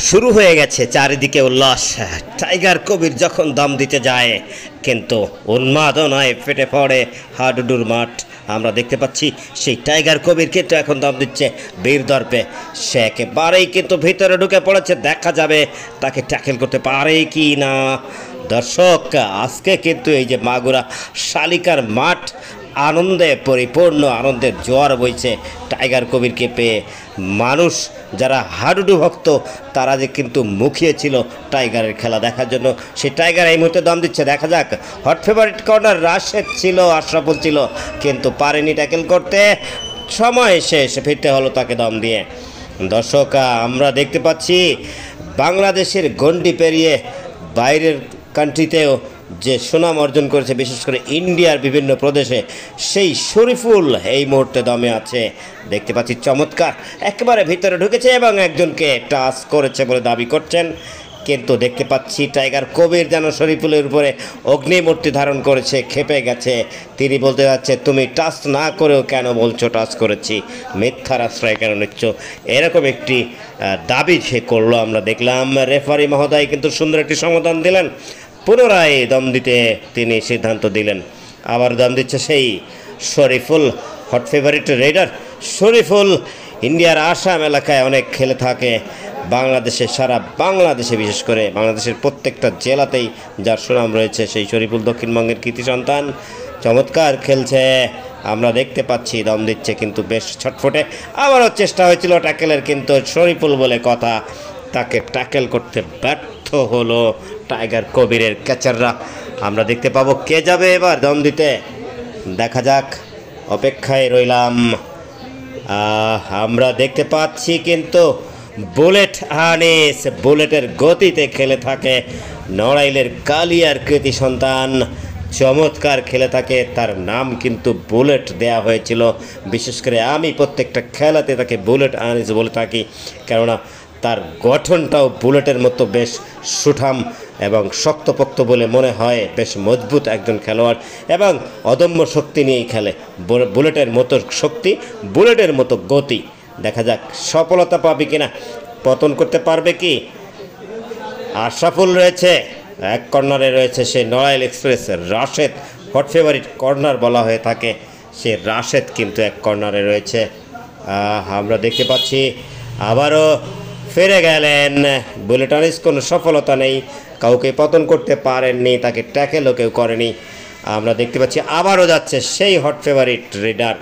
শুরু হয়ে গেছে চারিদিকে উল্লাস। টাইগার কবির যখন দম দিতে যায় কিন্তু উন্মাদনায় ফেটে পড়ে হাডুডুর মাঠ। আমরা দেখতে পাচ্ছি সেই টাইগার কবির কিন্তু এখন দম দিচ্ছে বীর দর্পে। সে একেবারেই কিন্তু ভিতরে ঢুকে পড়েছে, দেখা যাবে তাকে ট্যাকেল করতে পারে কি না। দর্শক, আজকে কিন্তু এই যে মাগুরা শালিকার মাঠ আনন্দে পরিপূর্ণ, আনন্দের জোয়ার বইছে টাইগার কবিরকে পেয়ে। মানুষ যারা হাডুডু ভক্ত তারা যে কিন্তু মুখিয়েছিল টাইগারের খেলা দেখার জন্য। সেই টাইগার এই মুহূর্তে দম দিচ্ছে, দেখা যাক। হট ফেভারিট কর্নার রাশেদ ছিল, আশরাফুল ছিল, কিন্তু পারেনি ট্যাকেল করতে। সময় শেষ, ফিরতে হলো তাকে দম দিয়ে। দর্শক, আমরা দেখতে পাচ্ছি বাংলাদেশের গণ্ডি পেরিয়ে বাইরের কান্ট্রিতেও যে সুনাম অর্জন করেছে, বিশেষ করে ইন্ডিয়ার বিভিন্ন প্রদেশে, সেই শরীফুল এই মুহূর্তে দমে আছে। দেখতে পাচ্ছি চমৎকার একেবারে ভিতরে ঢুকেছে এবং একজনকে টাচ করেছে বলে দাবি করছেন, কিন্তু দেখতে পাচ্ছি টাইগার কবির যেন শরীফুলের উপরে অগ্নিমূর্তি ধারণ করেছে, খেপে গেছে। তিনি বলতে যাচ্ছে, তুমি টাচ না করেও কেন বলছো টাচ করেছি, মিথ্যার আশ্রয় কেন নিচ্ছ, এরকম একটি দাবি সে করলো। আমরা দেখলাম রেফারি মহোদয় কিন্তু সুন্দর একটি সমাধান দিলেন। পুনরায় দম দিতে তিনি সিদ্ধান্ত দিলেন। আবার দম দিচ্ছে সেই Shoriful, hot favourite raider Shoriful. ইন্ডিয়ার আসাম এলাকায় অনেক খেলে থাকে, বাংলাদেশে, সারা বাংলাদেশে, বিশেষ করে বাংলাদেশের প্রত্যেকটা জেলাতেই যার সুনাম রয়েছে সেই শরীফুল দক্ষিণবঙ্গের কৃতি সন্তান। চমৎকার খেলছে, আমরা দেখতে পাচ্ছি দম দিচ্ছে কিন্তু বেশ ছটফটে। আবারও চেষ্টা হয়েছিল ট্যাকেলের, কিন্তু শরীফুল বলে কথা, তাকে ট্যাকেল করতে ব্যর্থ হলো টাইগার কবিরের ক্যাচাররা। আমরা দেখতে পাবো কে যাবে এবার দম দিতে, দেখা যাক, অপেক্ষায় রইলাম। আমরা দেখতে পাচ্ছি কিন্তু বুলেট আনিস, বুলেটের গতিতে খেলে থাকে, নড়াইলের কালিয়ার কৃতি সন্তান, চমৎকার খেলে থাকে। তার নাম কিন্তু বুলেট দেয়া হয়েছিল, বিশেষ করে আমি প্রত্যেকটা খেলাতে তাকে বুলেট আনিস বলে থাকি, কেননা তার গঠনটাও বুলেটের মতো বেশ সুঠাম এবং শক্তপোক্ত বলে মনে হয়, বেশ মজবুত একজন খেলোয়াড় এবং অদম্য শক্তি নিয়েই খেলে। বুলেটের মতো শক্তি, বুলেটের মতো গতি। দেখা যাক সফলতা পাবে কিনা, পতন করতে পারবে কি। আশরাফুল রয়েছে এক কর্নারে, রয়েছে সে Narail express Rashed, hot favourite corner বলা হয়ে থাকে, সে রাশেদ কিন্তু এক কর্নারে রয়েছে। আমরা দেখতে পাচ্ছি আবারও ফিরে গেলেন বুলেট আনিস, কোনো সফলতা নেই, কাউকে পতন করতে পারেননি, তাকে ট্যাকেলও কেউ করেনি। আমরা দেখতে পাচ্ছি আবারও যাচ্ছে সেই হট ফেভারিট রেডার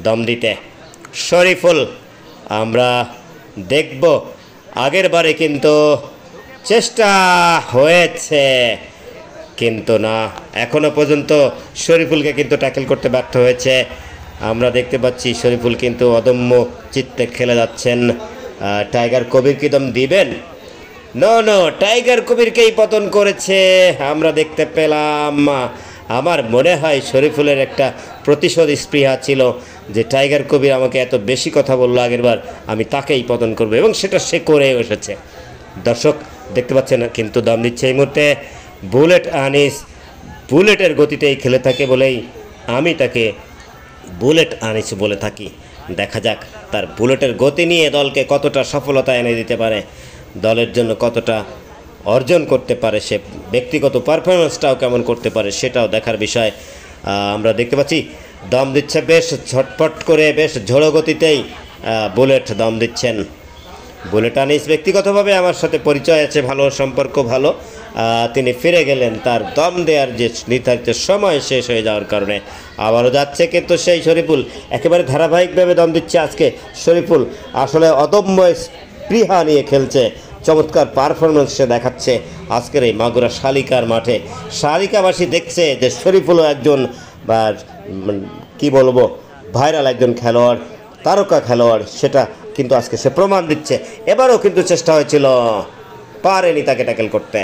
দম দিতে শরীফুল। আমরা দেখব, আগের বারে কিন্তু চেষ্টা হয়েছে কিন্তু না, এখনও পর্যন্ত শরীফুলকে কিন্তু ট্যাকেল করতে ব্যর্থ হয়েছে। আমরা দেখতে পাচ্ছি শরীফুল কিন্তু অদম্য চিত্তে খেলে যাচ্ছেন। টাইগার কবির কি দম দিবেন? নো, টাইগার কবিরকেই পতন করেছে আমরা দেখতে পেলাম। আমার মনে হয় শরীফুলের একটা প্রতিশোধ স্পৃহা ছিল যে টাইগার কবির আমাকে এত বেশি কথা বললো আগেরবার, আমি তাকেই পতন করবো, এবং সেটা সে করে এসেছে। দর্শক দেখতে পাচ্ছেন কিন্তু দম দিচ্ছে এই মুহূর্তে বুলেট আনিস। বুলেটের গতিতেই খেলে থাকে বলেই আমি তাকে বুলেট আনিস বলে থাকি। দেখা যাক তার বুলেটের গতি নিয়ে দলকে কতটা সফলতা এনে দিতে পারে, দলের জন্য কতটা অর্জন করতে পারে, সে ব্যক্তিগত পারফরমেন্সটাও কেমন করতে পারে সেটাও দেখার বিষয়। আমরা দেখতে পাচ্ছি দম দিচ্ছে বেশ ঝটপট করে, বেশ ঝোড়ো গতিতেই বুলেট দম দিচ্ছেন। বুলেট আনিস ব্যক্তিগতভাবে আমার সাথে পরিচয় আছে, ভালো সম্পর্ক ভালো। তিনি ফিরে গেলেন, তার দম দেওয়ার যে নির্ধারিত সময় শেষ হয়ে যাওয়ার কারণে। আবারও যাচ্ছে কিন্তু সেই শরীফুল, একেবারে ধারাবাহিকভাবে দম দিচ্ছে আজকে শরীফুল, আসলে অদম্য স্পৃহা নিয়ে খেলছে, চমৎকার পারফরমেন্স সে দেখাচ্ছে আজকের এই মাগুরা শালিকার মাঠে। শালিকাবাসী দেখছে যে শরীফুলও একজন কি বলবো ভাইরাল একজন খেলোয়াড়, তারকা খেলোয়াড়, সেটা কিন্তু আজকে সে প্রমাণ দিচ্ছে। এবারও কিন্তু চেষ্টা হয়েছিল, পারেনি তাকে ট্যাকেল করতে।